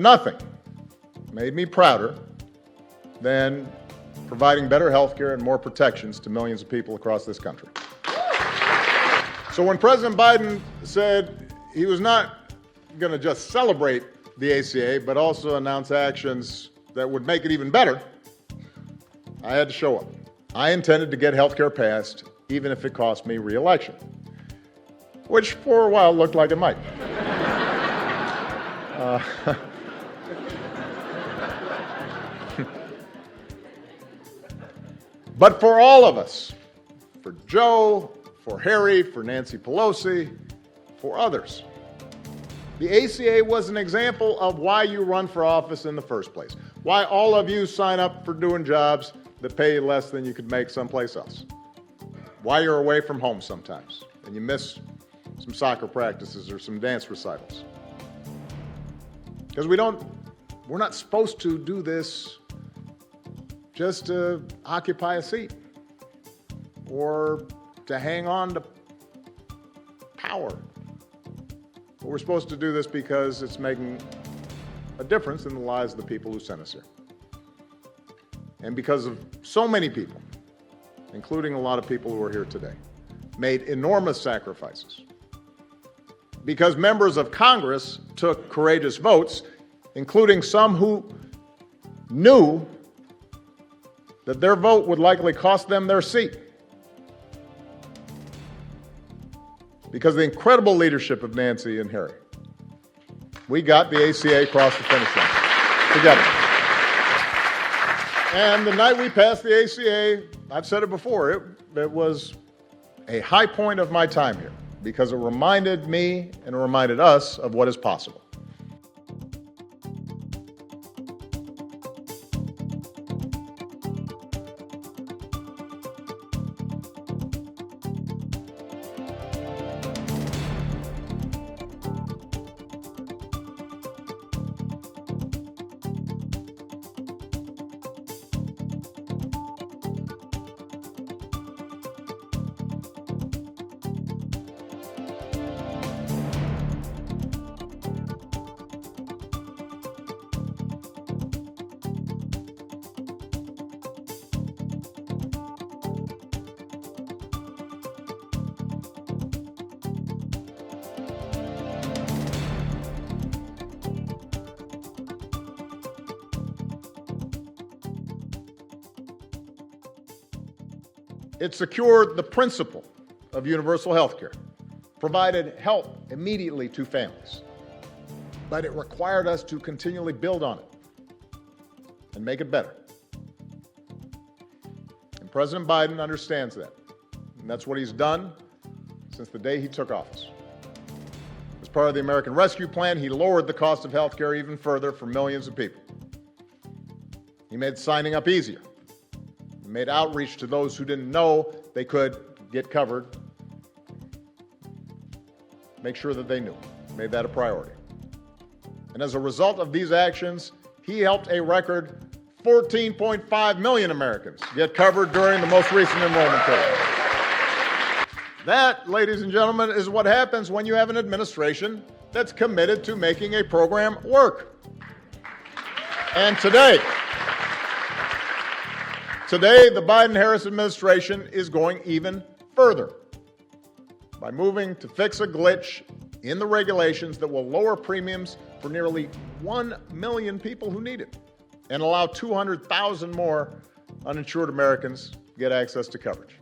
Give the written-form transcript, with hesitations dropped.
nothing made me prouder than providing better health care and more protections to millions of people across this country. So when President Biden said he was not going to just celebrate the ACA, but also announce actions that would make it even better, I had to show up. I intended to get health care passed, even if it cost me re-election, which for a while looked like it might. But for all of us, for Joe, for Harry, for Nancy Pelosi, for others, the ACA was an example of why you run for office in the first place, why all of you sign up for doing jobs that pay you less than you could make someplace else, why you're away from home sometimes and you miss some soccer practices or some dance recitals. Because we're not supposed to do this just to occupy a seat or to hang on to power. But we're supposed to do this because it's making a difference in the lives of the people who sent us here. And because of so many people, including a lot of people who are here today, made enormous sacrifices. Because members of Congress took courageous votes, including some who knew that their vote would likely cost them their seat. Because of the incredible leadership of Nancy and Harry, we got the ACA across the finish line together. And the night we passed the ACA, I've said it before, it was a high point of my time here because it reminded me and it reminded us of what is possible. It secured the principle of universal health care, provided help immediately to families, but it required us to continually build on it and make it better. And President Biden understands that, and that's what he's done since the day he took office. As part of the American Rescue Plan, he lowered the cost of health care even further for millions of people. He made signing up easier. Made outreach to those who didn't know they could get covered, make sure that they knew, made that a priority. And as a result of these actions, he helped a record 14.5 million Americans get covered during the most recent enrollment period. That, ladies and gentlemen, is what happens when you have an administration that's committed to making a program work. And today, the Biden-Harris administration is going even further by moving to fix a glitch in the regulations that will lower premiums for nearly 1 million people who need it and allow 200,000 more uninsured Americans to get access to coverage.